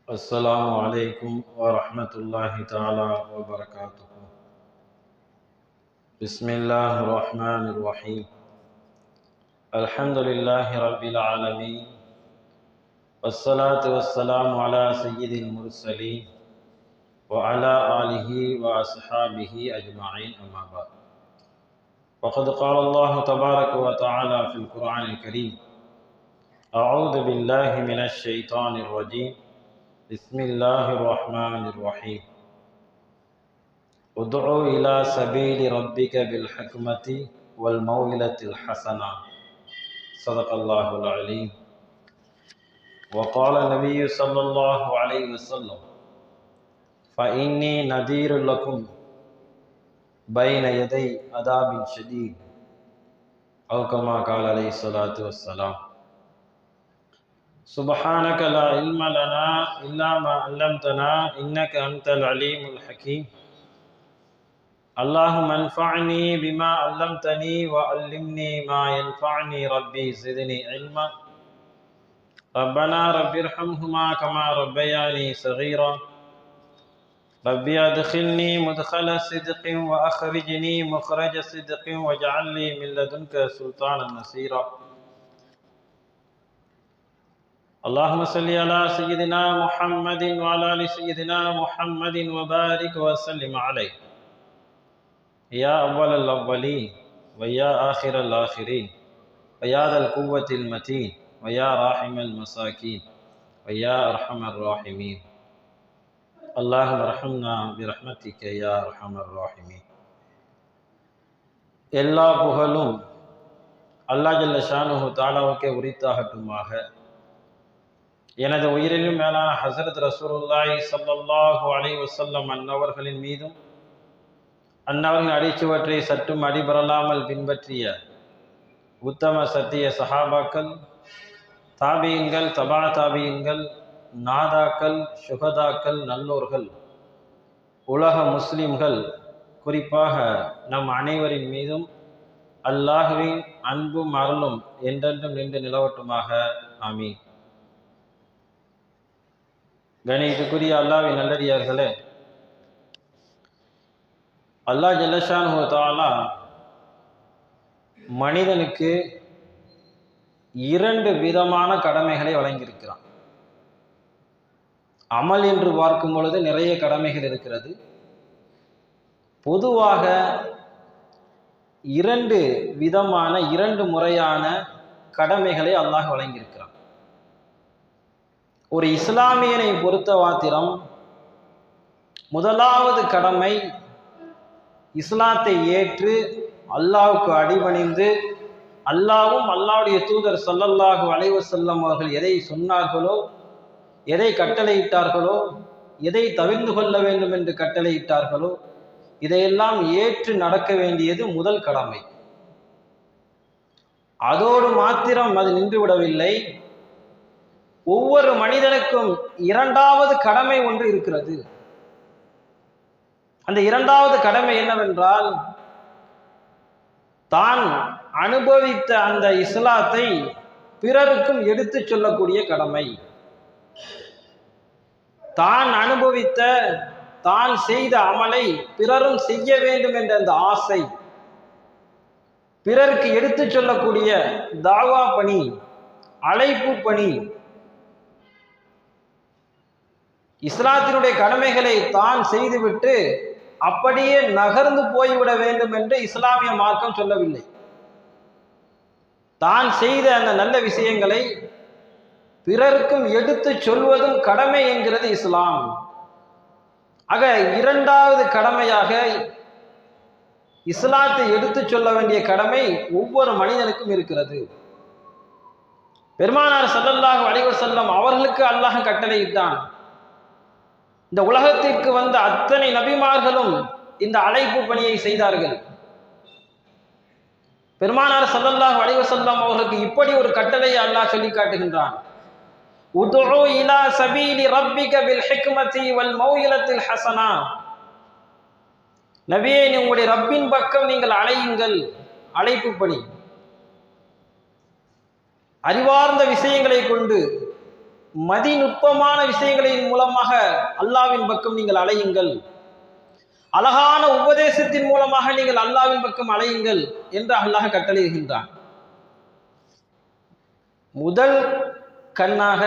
السلام عليكم ورحمة الله تعالى وبركاته. بسم الله الرحمن الرحيم. الحمد لله رب العالمين، والصلاة والسلام على سيد المرسلين وعلى آله وأصحابه أجمعين، أما بعد. وقد قال الله تبارك وتعالى في القرآن الكريم: أعوذ بالله من الشيطان الرجيم، بسم الله الرحمن الرحيم. ادع إلى سبيل ربك بالحكمة والموعظة الحسنة. صدق الله العليم. وقال النبي صلى الله عليه وسلم: فإني نذير لكم بين يدي عذاب شديد، أو كما قال عليه الصلاة والسلام. سبحانك لا علم لنا إلا ما علمتنا إنك أنت العليم الحكيم. اللهم انفعني بما علمتني وعلمني ما ينفعني، ربي زدني علما. ربنا رب ارحمهما كما ربياني صغيرا. ربي ادخلني مدخل صدق واخرجني مخرج صدق واجعل لي من لدنك سلطانا نصيرا. اللهم صل على سيدنا محمد وعلى ال سيدنا محمد وبارك وسلم عليه، يا أول الأولين ويا آخر الآخرين ويا ذا القوة المتين ويا راحم المساكين ويا أرحم الراحمين. اللهم ارحمنا برحمتك يا أرحم الراحمين. எல்லா புகழும் அல்லாஹ் ஜல்ல ஷானுஹு தஆலாவுக்கே உரித்தாகட்டுமாக. எனது உயிரிலும் மேலான ஹஸரத் ரசூலுல்லாஹி ஸல்லல்லாஹு அலைஹி வஸல்லம் அன்னவர்களின் மீதும் அன்னவர்களின் அடிச்சுவற்றை சற்றும் அடிபரலாமல் பின்பற்றிய உத்தம சத்திய சஹாபாக்கள், தாபியன்கள், தபா தாபியன்கள், நாதாக்கள், சுகதாக்கள், நல்லோர்கள், உலக முஸ்லிம்கள், குறிப்பாக நம் அனைவரின் மீதும் அல்லாஹ்வின் அன்பும் அருளும் என்றென்றும் நின்று நிலவட்டுமாக. ஆமீன். கணியத்துக்குரிய அல்லாஹ்வின் நல்லடியார்களே, அல்லாஹ் ஜல்லஷானுஹு தஆலா மனிதனுக்கு இரண்டு விதமான கடமைகளை வழங்கியிருக்கிறான். அமல் என்று பார்க்கும் பொழுது நிறைய கடமைகள் இருக்கிறது. பொதுவாக இரண்டு முறையான கடமைகளை அல்லாஹ் வழங்கியிருக்கிறான். ஒரு இஸ்லாமியனை பொறுத்த மாத்திரம் முதலாவது கடமை இஸ்லாத்தை ஏற்று அல்லாஹ்வுக்கு அடிபணிந்து அல்லாஹ்வும் அல்லாஹ்வுடைய தூதர் ஸல்லல்லாஹு அலைஹி வஸல்லம் அவர்கள் எதை சொன்னார்களோ, எதை கட்டளையிட்டார்களோ, எதை தவிர்ந்து கொள்ள வேண்டும் என்று கட்டளையிட்டார்களோ, இதையெல்லாம் ஏற்று நடக்க வேண்டியது முதல் கடமை. அதோடு மாத்திரம் அது நின்றுவிடவில்லை. ஒவ்வொரு மனிதனுக்கும் இரண்டாவது கடமை ஒன்று இருக்கிறது. அந்த இரண்டாவது கடமை என்னவென்றால், தான் அனுபவித்த அந்த இஸ்லாத்தை பிறருக்கும் எடுத்து சொல்லக்கூடிய கடமை. தான் அனுபவித்த, தான் செய்த அமலை பிறரும் செய்ய வேண்டும் என்ற அந்த ஆசை, பிறருக்கு எடுத்து சொல்லக்கூடிய தாவா பணி, அழைப்பு பணி, இஸ்லாத்தினுடைய கடமைகளை தான் செய்துவிட்டு அப்படியே நகர்ந்து போய்விட வேண்டும் என்று இஸ்லாமிய மார்க்கம் சொல்லவில்லை. தான் செய்த அந்த நல்ல விஷயங்களை பிறருக்கும் எடுத்து சொல்வதும் கடமை என்கிறது இஸ்லாம். ஆக இரண்டாவது கடமையாக இஸ்லாத்தை எடுத்து சொல்ல வேண்டிய கடமை ஒவ்வொரு மனிதனுக்கும் இருக்கிறது. பெருமானார் ஸல்லல்லாஹு அலைஹி வஸல்லம் அவர்களுக்கு அல்லாஹ் கட்டளையிட்டான். இந்த உலகத்திற்கு வந்த அத்தனை நபிமார்களும் இந்த அழைப்பு பணியை செய்தார்கள். பெருமானார் ஸல்லல்லாஹு அலைஹி வஸல்லம் அவர்களுக்கு இப்படி ஒரு கட்டளையை அல்லாஹ் சொல்லி காட்டுகின்றான்: உதுஉ இலா சபீலி ரப்பிக பில் ஹிக்மதி வல் மௌஇலத்தில் ஹஸனா. நபியே, உங்களுடைய ரப்பின் பக்கம் நீங்கள் அழையுங்கள். அழைப்பு பணி அறிவார்ந்த விஷயங்களை கொண்டு, மதிநுட்பமான விஷயங்களின் மூலமாக அல்லாஹ்வின் பக்கம் நீங்கள் அலையுங்கள், அழகான உபதேசத்தின் மூலமாக நீங்கள் அல்லாஹ்வின் பக்கம் அலையுங்கள் என்று அல்லாஹ் கட்டளையிடுகின்றான். முதல் கண்ணாக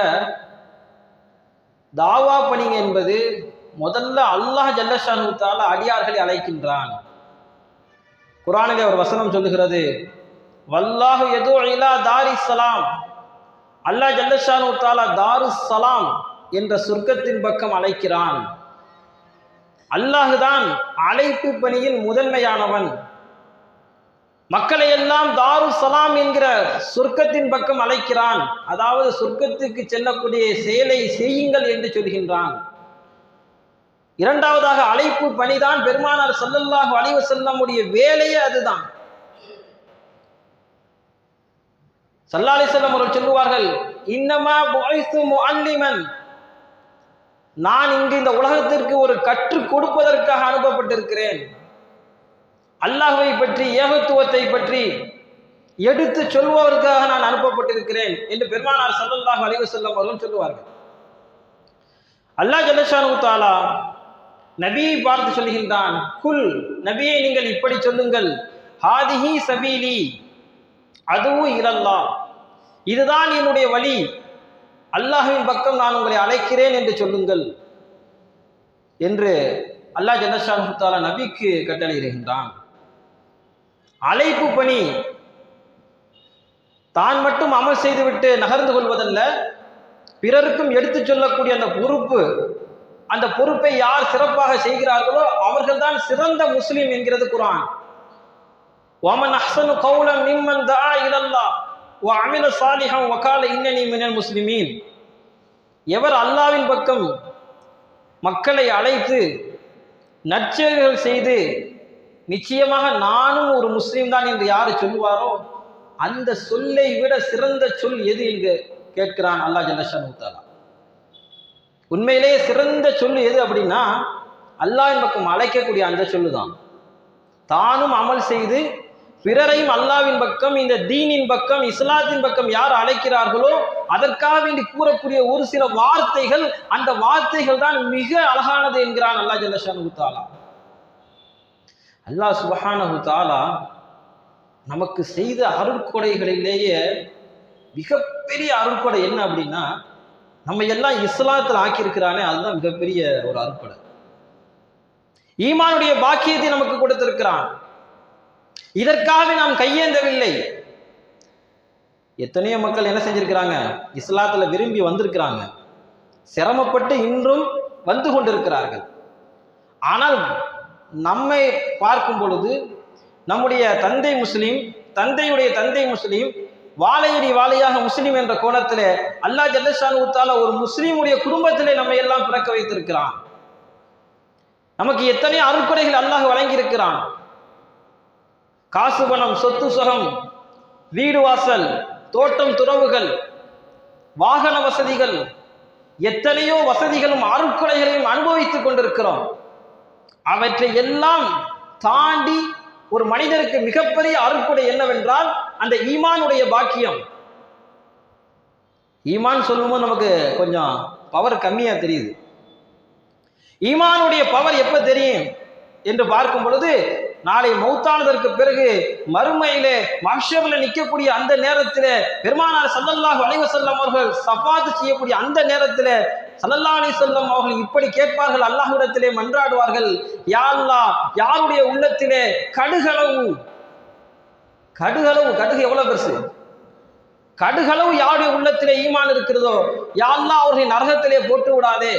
தாவா பணிங்க என்பது முதல்ல அல்லாஹ் ஜல்லஷானு தஆலா அடியார்களை அழைக்கின்றான். குர்ஆனிலே ஒரு வசனம் சொல்லுகிறது, வல்லாஹு யதுஉ இலா தாரிஸ் ஸலாம், அல்லாஹ் ஜல்லஷானு தஆலா தாருஸ் ஸலாம் என்ற சொர்க்கத்தின் பக்கம் அழைக்கிறான். அல்லாஹுதான் அழைப்பு பணியில் முதன்மையானவன். மக்களை எல்லாம் தாருஸ் ஸலாம் என்கிற சொர்க்கத்தின் பக்கம் அழைக்கிறான். அதாவது சொர்க்கத்துக்கு செல்லக்கூடிய செயலை செய்யுங்கள் என்று சொல்கின்றான். இரண்டாவதாக அழைப்பு பணிதான் பெருமானார் ஸல்லல்லாஹு அலைஹி வஸல்லமுடைய வேலையே அதுதான். ஸல்லல்லாஹு அலைஹி வஸல்லம் அவர்கள் சொல்லுவார்கள், இன்னமா புஇஸு முஅல்லிமன், நான் இங்கு இந்த உலகத்திற்கு ஒரு கற்றுக் கொடுப்பதற்காக அனுப்பப்பட்டிருக்கிறேன். அல்லாஹ்வை பற்றி, ஏகத்துவத்தை பற்றி எடுத்து சொல்வதற்காக நான் அனுப்பப்பட்டிருக்கிறேன் என்று பெருமானார் ஸல்லல்லாஹு அலைஹி வஸல்லம் அவர்கள் சொல்லுவார்கள். அல்லாஹ் ஜல்லஷானு தஆலா நபியை பார்த்து சொல்கின்றான், குல், நபியை நீங்கள் இப்படி சொல்லுங்கள், ஹாதிஹி சபீலி அதுவு இலல்லாஹ், இதுதான் என்னுடைய வழி, அல்லாஹ்வின் பக்கம் நான் உங்களை அழைக்கிறேன் என்று சொல்லுங்கள் என்று அல்லாஹ் ஜல்லஷானு தஆலா நபிக்கு கட்டளையிடுகின்றான். அழைப்பு பணி தான் மட்டும் அமல் செய்துவிட்டு நகர்ந்து கொள்வதல்ல, பிறருக்கும் எடுத்து சொல்லக்கூடிய அந்த பொறுப்பு, அந்த பொறுப்பை யார் சிறப்பாக செய்கிறார்களோ அவர்கள் தான் சிறந்த முஸ்லிம் என்கிறது குர்ஆன். வமன் அஹ்ஸனு கௌலன் மிம்மன் தஆ இலல்லாஹ் வ அமில ஸாலிஹன் வ கால இன்னனி மினல் முஸ்லிமீன், எவர் அல்லாஹ்வின் பக்கம் மக்களை அழைத்து நற்செயல்கள் செய்து நிச்சயமாக நானும் ஒரு முஸ்லீம் தான் என்று யாரு சொல்லுவாரோ அந்த சொல்லை விட சிறந்த சொல் எது என்று கேட்கிறான் அல்லாஹ் ஜல்லஷானு தஆலா. உண்மையிலேயே சிறந்த சொல்லு எது அப்படின்னா அல்லாஹ்வின் பக்கம் அழைக்கக்கூடிய அந்த சொல்லுதான். தானும் அமல் செய்து பிறரையும் அல்லாஹ்வின் பக்கம், இந்த தீனின் பக்கம், இஸ்லாத்தின் பக்கம் யார் அழைக்கிறார்களோ அதற்காக வேண்டி கூறக்கூடிய ஒரு சில வார்த்தைகள், அந்த வார்த்தைகள் தான் மிக அழகானது என்கிறான் அல்லாஹ் ஜல்லஷானு தஆலா. அல்லாஹ் சுப்ஹானஹு தஆலா நமக்கு செய்த அருட்கொடைகளிலேயே மிகப்பெரிய அருட்கொடை என்ன அப்படின்னா, நம்ம எல்லாம் இஸ்லாத்தில் ஆக்கியிருக்கிறானே, அதுதான் மிகப்பெரிய ஒரு அருட்கொடை. ஈமானுடைய பாக்கியத்தை நமக்கு கொடுத்திருக்கிறான். இதற்காக நாம் கையேந்தவில்லை. எத்தனையோ மக்கள் என்ன செஞ்சிருக்கிறாங்க, இஸ்லாத்துல விரும்பி வந்திருக்கிறாங்க, சிரமப்பட்டு இன்றும் வந்து கொண்டிருக்கிறார்கள். ஆனால் நம்மை பார்க்கும் பொழுது நம்முடைய தந்தை முஸ்லீம், தந்தையுடைய தந்தை முஸ்லீம், வாழையடி வாழையாக முஸ்லீம் என்ற கோணத்திலே அல்லாஹ் ஜல்லஷானு தஆலா ஒரு முஸ்லீமுடைய குடும்பத்திலே நம்மை எல்லாம் பிறக்க வைத்திருக்கிறான். நமக்கு எத்தனை அருட்கொடைகள் அல்லாஹ் வழங்கி இருக்கிறான். காசு பணம், சொத்து சுகம், வீடு வாசல், தோட்டம் துறவுகள், வாகன வசதிகள், எத்தனையோ வசதிகளும் அருட்கொடைகளையும் அனுபவித்துக் கொண்டிருக்கிறோம். அவற்றை எல்லாம் தாண்டி ஒரு மனிதனுக்கு மிகப்பெரிய அருட்கொடை என்னவென்றால் அந்த ஈமானுடைய பாக்கியம். ஈமான் சொல்லும்போது நமக்கு கொஞ்சம் பவர் கம்மியா தெரியுது. ஈமானுடைய பவர் எப்ப தெரியும் என்று பார்க்கும் பொழுது, நாளை மௌத்தானதற்கு பிறகு மறுமையிலே மஹ்ஷர்ல நிற்கக்கூடிய அந்த நேரத்திலே பெருமானார் ஸல்லல்லாஹு அலைஹி வஸல்லம் அவர்கள் ஷஃபாத் செய்யக்கூடிய அந்த நேரத்திலே ஸல்லல்லாஹு அலைஹி வஸல்லம் அவர்கள் இப்படி கேட்பார்கள், அல்லாஹ்விடத்திலே மன்றாடுவார்கள், யா அல்லாஹ், யாருடைய உள்ளத்திலே கடுகளவு, கடுகு எவ்வளவு பெருசு, கடுகளவு யாருடைய உள்ளத்திலே ஈமான் இருக்கிறதோ யா அல்லாஹ் அவர்களை நரகத்திலே போட்டு விடாதே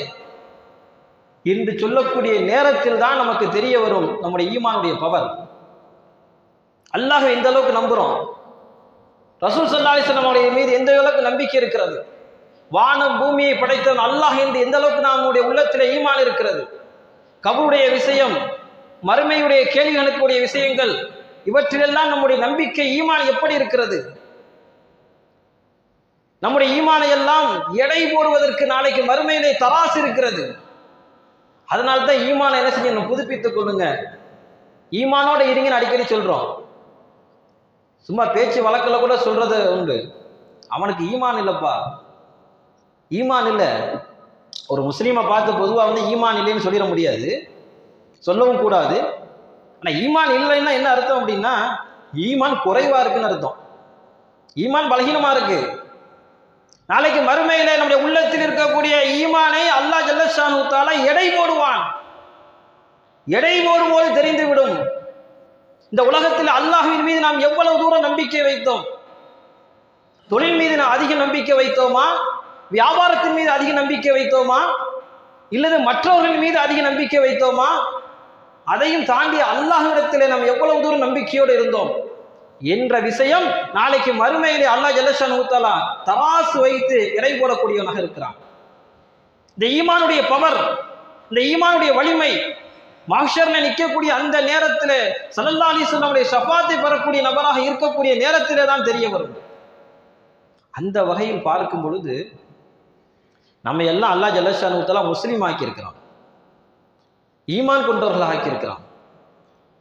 என்று சொல்லக்கூடிய நேரத்தில் தான் நமக்கு தெரிய வரும் நம்முடைய ஈமானுடைய பவர். அல்லாஹ் எந்த அளவுக்கு நம்புறோம், ரசூல் ஸல்லல்லாஹு அலைஹி வஸல்லம் அவருடைய மீது எந்த அளவுக்கு நம்பிக்கை இருக்கிறது, வானம் பூமியை படைத்தவன் அல்லாஹ் என்று எந்த அளவுக்கு நம்முடைய உள்ளத்திலே ஈமான் இருக்கிறது, கபருடைய விஷயம், மறுமையுடைய கேள்விகளுக்குரிய விஷயங்கள், இவற்றிலெல்லாம் நம்முடைய நம்பிக்கை ஈமான் எப்படி இருக்கிறது. நம்முடைய ஈமானை எல்லாம் எடை போடுவதற்கு நாளைக்கு மறுமையிலே தராசு இருக்கிறது. அதனால்தான் ஈமானை என்ன செய்யணும், புதுப்பித்துக் கொள்ளுங்க, ஈமானோட இருங்கன்னு அடிக்கடி சொல்றோம். சும்மா பேச்சு வழக்கில் கூட சொல்றது உண்டு, அவனுக்கு ஈமான் இல்லப்பா, ஈமான் இல்லை. ஒரு முஸ்லீமை பார்த்து பொதுவாக வந்து ஈமான் இல்லைன்னு சொல்லிட முடியாது, சொல்லவும் கூடாது. ஆனால் ஈமான் இல்லைன்னா என்ன அர்த்தம் அப்படின்னா, ஈமான் குறைவா இருக்குன்னு அர்த்தம். ஈமான் பலகீனமா இருக்கு. நாளைக்கு மறுமையில நம்முடைய உள்ளத்தில் இருக்கக்கூடிய ஈமானை அல்லாஹ் ஜல்லஷானு தஆலா எடை போடுவான். எடை போடும்போது தெரிந்துவிடும் இந்த உலகத்தில் அல்லாஹ்வின் மீது நாம் எவ்வளவு தூரம் நம்பிக்கை வைத்தோம். தொழில் மீது நாம் அதிக நம்பிக்கை வைத்தோமா, வியாபாரத்தின் மீது அதிக நம்பிக்கை வைத்தோமா, இல்லது மற்றவர்கள் மீது அதிக நம்பிக்கை வைத்தோமா, அதையும் தாண்டி அல்லாஹ்விடத்திலே நாம் எவ்வளவு தூரம் நம்பிக்கையோடு இருந்தோம் என்ற விஷயம் நாளைக்கு மறுமையிலே அல்லாஹ் ஜல்லஷானு தஆலா தராசு வைத்து எடை போடக்கூடியவனாக இருக்கிறான். இந்த ஈமானுடைய பவர், இந்த ஈமானுடைய வலிமை மஹ்ஷர்ல நிற்கக்கூடிய அந்த நேரத்தில் ஸல்லல்லாஹு அலைஹி வஸல்லம் ஷஃபாத்தை பெறக்கூடிய நபராக இருக்கக்கூடிய நேரத்திலே தான் தெரிய வரும். அந்த வகையில் பார்க்கும் பொழுது நம்ம எல்லாம் அல்லாஹ் ஜல்லஷானு தஆலா முஸ்லீம் ஆக்கியிருக்கிறான், ஈமான் கொண்டவர்களாக ஆக்கியிருக்கிறான்.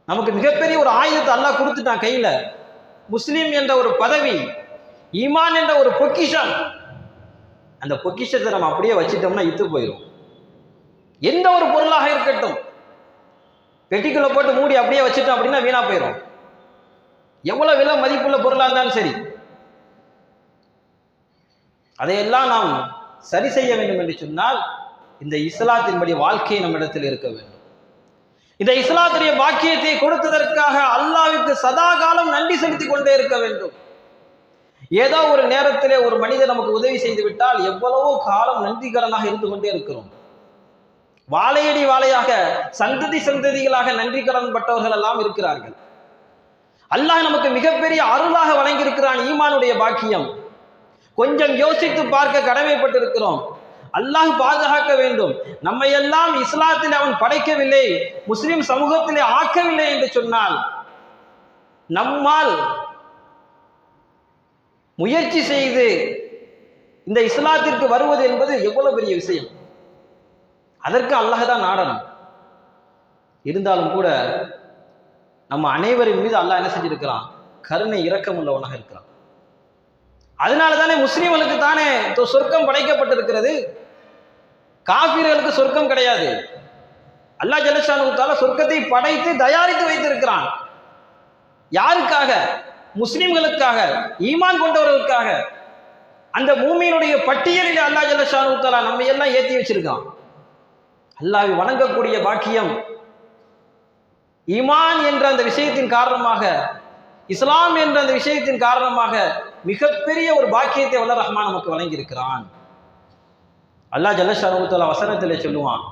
நமக்கு மிகப்பெரிய ஒரு ஆயுதத்தை அல்லாஹ் கொடுத்துட்டான் கையில. முஸ்லீம் என்ற ஒரு பதவி, ஈமான் என்ற ஒரு பொக்கிஷம். அந்த பொக்கிஷத்தை நம்ம அப்படியே வச்சிட்டோம்னா இத்து போயிடும். எந்த ஒரு பொருளாக இருக்கட்டும், பெட்டிக்குள்ள போட்டு மூடி அப்படியே வச்சுட்டோம் அப்படின்னா வீணா போயிடும். எவ்வளவு விலை மதிப்புள்ள பொருளாக இருந்தாலும் சரி, அதையெல்லாம் நாம் சரி செய்ய வேண்டும் என்று சொன்னால் இந்த இஸ்லாத்தின்படி வாழ்க்கை நம்மிடத்தில் இருக்க வேண்டும். இந்த இஸ்லாத்துடைய பாக்கியத்தை கொடுத்ததற்காக அல்லாஹ்வுக்கு சதா காலம் நன்றி செலுத்திக் கொண்டே இருக்க வேண்டும். ஏதோ ஒரு நேரத்திலே ஒரு மனிதர் நமக்கு உதவி செய்து விட்டால் எவ்வளவோ காலம் நன்றிகரனாக இருந்து கொண்டே இருக்கிறோம். வாழையடி வாழையாக, சந்ததி சந்ததிகளாக நன்றி கடன் பட்டவர்கள் எல்லாம் இருக்கிறார்கள். அல்லாஹ் நமக்கு மிகப்பெரிய அருளாக வழங்கியிருக்கிறான் ஈமானுடைய பாக்கியம். கொஞ்சம் யோசித்து பார்க்க கடமைப்பட்டிருக்கிறோம். அல்லாஹ் பாதுகாக்க வேண்டும். நம்மை எல்லாம் இஸ்லாத்தில் அவன் படைக்கவில்லை, முஸ்லிம் சமூகத்திலே ஆக்கவில்லை என்று சொன்னால் நம்மால் முயற்சி செய்து இந்த இஸ்லாத்திற்கு வருவது என்பது எவ்வளவு பெரிய விஷயம். அதற்கு அல்லாஹ் தான் நாடணும். இருந்தாலும் கூட நம்ம அனைவரின் மீது அல்லாஹ் என்ன செஞ்சிருக்கிறான், கருணை இரக்கம் உள்ளவனாக இருக்கிறான். அதனால தானே முஸ்லிம்களுக்கு தானே சொர்க்கம் படைக்கப்பட்டிருக்கிறது, காஃபிர்களுக்கு சொர்க்கம் கிடையாது. அல்லாஹ் ஜல்லஷானு தஆலா சொர்க்கத்தை படைத்து தயாரித்து வைத்திருக்கிறான். யாருக்காக? முஸ்லிம்களுக்காக, ஈமான் கொண்டவர்களுக்காக. அந்த மூமியினுடைய பட்டியலில் அல்லாஹ் ஜல்லஷானு தஆலா நம்ம எல்லாம் ஏற்றி வச்சிருக்கான். அல்லாஹ்வை வணங்கக்கூடிய பாக்கியம் ஈமான் என்ற அந்த விஷயத்தின் காரணமாக, இஸ்லாம் என்ற அந்த விஷயத்தின் காரணமாக மிகப்பெரிய ஒரு பாக்கியத்தை வல்ல ரஹ்மான் நமக்கு வழங்கி இருக்கிறான். அல்லாஹ் ஜல்லஷானு தஆலா வசனத்திலே சொல்லுவான்,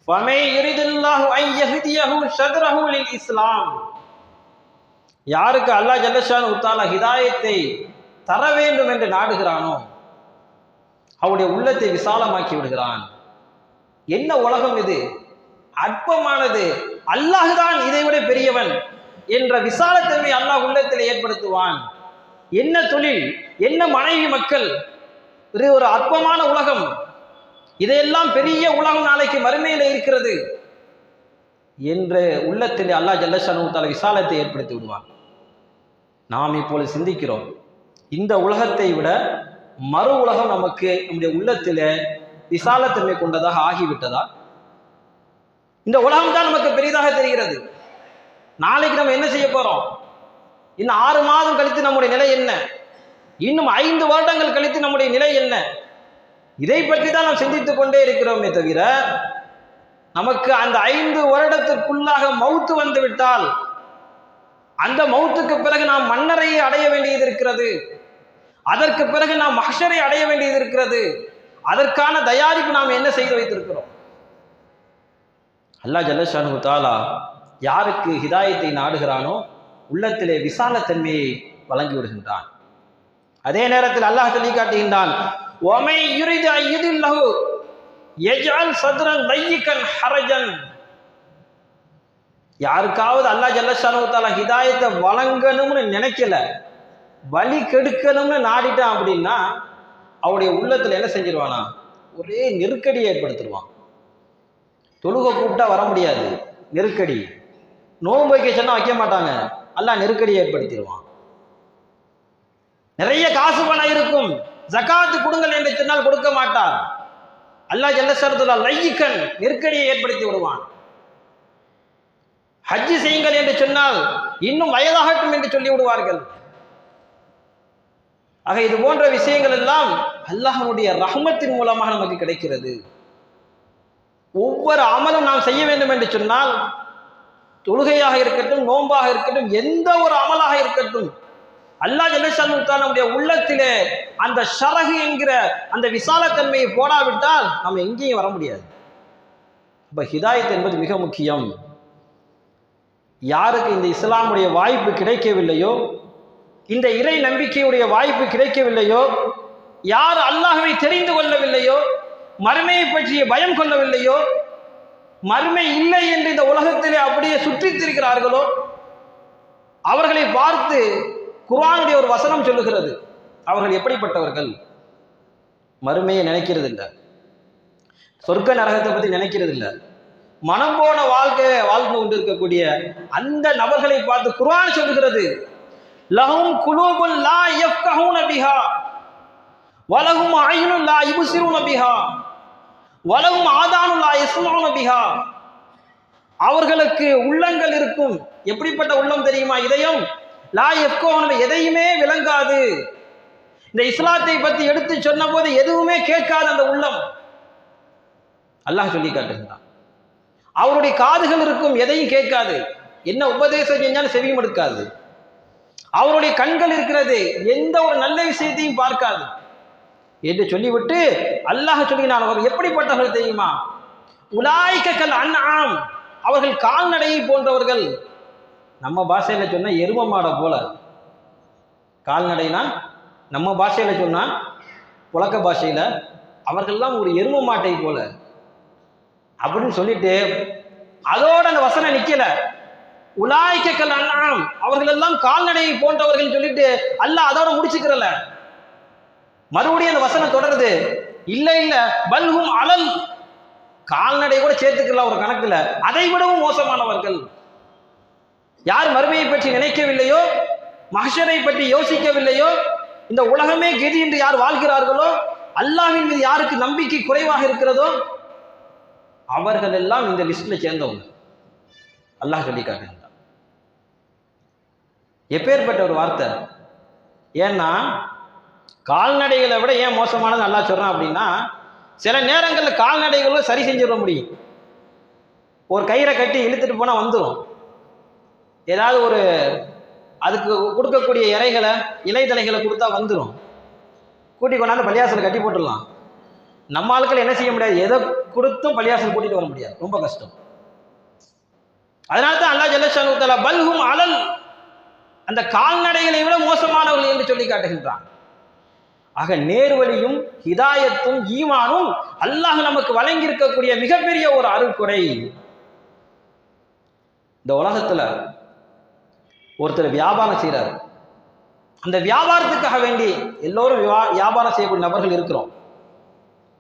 ஃபமை யுரிதுல்லாஹு அன் யஹ்தியஹு ஷத்ரஹு லில் இஸ்லாம். யாருக்கு அல்லாஹ் ஜல்லஷானு தஆலா ஹிதாயத்தை தர வேண்டும் என்று நாடுகிறானோ அவருடைய உள்ளத்தை விசாலமாக்கி விடுகிறான். என்ன உலகம் இது, அற்பமானது, அல்லாஹ் தான் இதைவிட பெரியவன் என்ற விசாலத்தன்மை அல்லாஹ் உள்ளத்தில் ஏற்படுத்துவான். என்ன தொழில், என்ன மனைவி மக்கள், ஒரு அற்பமான உலகம், இதையெல்லாம் பெரிய உலகம் நாளைக்கு மறுமையில இருக்கிறது என்ற உள்ளத்தில் அல்லாஹ் ஜல்லஷானு தஆலா விசாலத்தை ஏற்படுத்தி விடுவான். நாம் இப்போது சிந்திக்கிறோம், இந்த உலகத்தை விட மறு உலகம் நமக்கு நம்முடைய உள்ளத்தில் விசாலத்தன்மை கொண்டதாக ஆகிவிட்டதா? இந்த உலகம் தான் நமக்கு பெரிதாக தெரிகிறது. நாளைக்கு நம்ம என்ன செய்ய போறோம்? இன்னும் 6 மாதம் கழித்து நம்முடைய நிலை என்ன? இன்னும் 5 வருடங்கள் கழித்து நம்முடைய நிலை என்ன? இதை பற்றி தான் நாம் சிந்தித்துக் கொண்டே இருக்கிறோமே தவிர, நமக்கு அந்த 5 வருடத்திற்குள்ளாக மௌத்து வந்து விட்டால் அந்த மௌத்துக்கு பிறகு நாம் மன்னரையை அடைய வேண்டியது இருக்கிறது, அதற்கு பிறகு நாம் மஹ்ஷரை அடைய வேண்டியது இருக்கிறது. அதற்கான தயாரிப்பு நாம் என்ன செய்து வைத்திருக்கிறோம்? அல்லாஹ் ஜல்லஷானு தஆலா யாருக்கு ஹிதாயத்தை நாடுகிறானோ உள்ளத்திலே விசாலத்தன்மையை வழங்கி விடுகின்றான். அதே நேரத்தில் அல்லாஹ் சொல்லி காட்டுகின்றான், வமை யுரிது அய்யுதில்லஹு யஜ்அல் சத்ரன் தையிகன் ஹரஜன். யாருக்காவது அல்லாஹ் ஜல்லஷானு தஆலா ஹிதாயத்தை வழங்கணும்னு நினைக்கல, வழி கெடுக்கணும்னு நாடிட்டான் அப்படின்னா அவருடைய உள்ளத்துல என்ன செஞ்சிருவானா, ஒரே நெருக்கடியை ஏற்படுத்திடுவான். தொழுகை கூப்பிட்டா வர முடியாது, நெருக்கடி. நோன்பு வைக்க சொன்னா வைக்க மாட்டாங்க, அல்லாஹ் நெருக்கடியை ஏற்படுத்திடுவான். நிறைய காசு பணம் இருக்கும், ஜகாத்து கொடுங்கள் என்று சொன்னால் கொடுக்க மாட்டார். அல்லாஹ் ஜல்லஷானுவ லையிக்கன் நெருக்கடியை ஏற்படுத்தி விடுவான். ஹஜ்ஜி செய்யுங்கள் என்று சொன்னால் இன்னும் வயதாகட்டும் என்று சொல்லி விடுவார்கள். ஆக இது போன்ற விஷயங்கள் எல்லாம் அல்லாஹ்வுடைய ரஹ்மத்தின் மூலமாக நமக்கு கிடைக்கிறது. ஒவ்வொரு அமலும் நாம் செய்ய வேண்டும் என்று சொன்னால், தொழுகையாக இருக்கட்டும், நோன்பாக இருக்கட்டும், எந்த ஒரு அமலாக இருக்கட்டும், அல்லாஹ் ஜல்லஷானுவ தஆலா நம்முடைய உள்ளத்திலே அந்த ஷரஹ் என்கிற அந்த விசாலத்தன்மையை போடாவிட்டால் நம்ம எங்கேயும் வர முடியாது. இப்ப ஹிதாயத் என்பது மிக முக்கியம். யாருக்கு இந்த இஸ்லாமுடைய வாய்ப்பு கிடைக்கவில்லையோ, இந்த இறை நம்பிக்கையுடைய வாய்ப்பு கிடைக்கவில்லையோ, யார் அல்லாஹ்வை தெரிந்து கொள்ளவில்லையோ, மறுமையை பற்றிய பயம் கொள்ளவில்லையோ, மறுமை இல்லை என்று இந்த உலகத்திலே அப்படியே சுற்றித் திரிகிறார்களோ, அவர்களை பார்த்து குர்ஆனுடைய ஒரு வசனம் சொல்லுகிறது, அவர்கள் எப்படிப்பட்டவர்கள்? மறுமையை நினைக்கிறது இல்லை, சொர்க்க நரகத்தை பற்றி நினைக்கிறது இல்லை, மனம் போன வாழ்க்கையை வாழ்ந்து கொண்டிருக்கக்கூடிய அந்த நபர்களை பார்த்து குர்ஆன் சொல்லுகிறது, லஹும் குலூபுன் லா யஃப்கஹூன பிஹா வலஹும் அய்னுன் லா யுப்சிரூன பிஹா வலஹும் ஆதானுன் லா யஸ்மஊன பிஹா. அவர்களுக்கு உள்ளங்கள் இருக்கும். எப்படிப்பட்ட உள்ளம் தெரியுமா? இதயம். லா யஃப்கஹூன, எதையுமே விளங்காது. இந்த இஸ்லாத்தை பற்றி எடுத்து சொன்ன போது எதுவுமே கேட்காத அந்த உள்ளம் அல்லாஹ் சொல்லி காட்டுகிறான். அவருடைய காதுகள் இருக்கும், எதையும் கேட்காது. என்ன உபதேசம் செஞ்சாலும் செவியும் எடுக்காது. அவருடைய கண்கள் இருக்கிறது, எந்த ஒரு நல்ல விஷயத்தையும் பார்க்காது என்று சொல்லிவிட்டு அல்லாஹ் சொல்லினான், அவர் எப்படிப்பட்டவர்கள் தெரியுமா? உலாய்க கல் அன்ஆம், அவர்கள் கால்நடையை போன்றவர்கள். நம்ம பாஷையில சொன்ன எரும மாடை போல. கால்நடைனா நம்ம பாஷையில சொன்னா, புழக்க பாஷையில அவர்கள்லாம் ஒரு எரும மாட்டை போல அப்படின்னு சொல்லிட்டு அதோட அந்த வசனம் நிக்கல. உலாய்க கல் அன்ஆம், அவர்கள் எல்லாம் கால்நடையை போன்றவர்கள் சொல்லிட்டு அல்லாஹ் அதோட முடிச்சுக்கிறல. மறுபடியும் அந்த வசனம் தொடருது, இல்ல இல்ல பல்ஹும் அலல், கால்நடை கூட சேர்த்துக்கல ஒரு கணக்குல, அதை விடவும் மோசமானவர்கள். யார் மறுமையை பற்றி நினைக்கவில்லையோ, மஹ்ஷரை பற்றி யோசிக்கவில்லையோ, இந்த உலகமே கெதி என்று யார் வாழ்கிறார்களோ, அல்லாஹ்வின் மீது யாருக்கு நம்பிக்கை குறைவாக இருக்கிறதோ, அவர்கள் எல்லாம் இந்த லிஸ்ட்ல சேர்ந்தவங்க. அல்லாஹ் சொல்லி காட்டுகிறார். எப்பேற்பட்ட ஒரு வார்த்தை! ஏன்னா கால்நடைகளை விட ஏன் மோசமானது அல்லாஹ் சொல்றான் அப்படின்னா, சில நேரங்களில் கால்நடைகளும் சரி செஞ்சிட முடியும். ஒரு கயிறை கட்டி இழுத்துட்டு போனா வந்துடும். ஏதாவது ஒரு அதுக்கு கொடுக்கக்கூடிய இலைகளை இலைதலைகளை கொடுத்தா வந்துடும். கூட்டி கொண்டாந்து பள்ளியாசல் கட்டி போட்டுடலாம். நம்ம ஆட்கள் என்ன செய்ய முடியாது, எதை கொடுத்தும் பள்ளியாசல் கூட்டிட்டு வர முடியாது, ரொம்ப கஷ்டம். அதனால தான் அல்லாஹ் ஜல்லஷானுவ தஆலா பல்ஹும் அலல், அந்த கால்நடைகளை விட மோசமானவர்கள் என்று சொல்லி காட்டுகின்றான். ஆக நேர்வழியும் ஹிதாயத்தும் ஈமானும் அல்லாஹ் நமக்கு வழங்கி இருக்கக்கூடிய மிகப்பெரிய ஒரு அருள்கொடை. இந்த உலகத்துல ஒருத்தர் வியாபாரம் செய்யறாரு. அந்த வியாபாரத்துக்காக வேண்டி எல்லோரும் வியாபாரம் செய்யக்கூடிய நபர்கள் இருக்கிறோம்,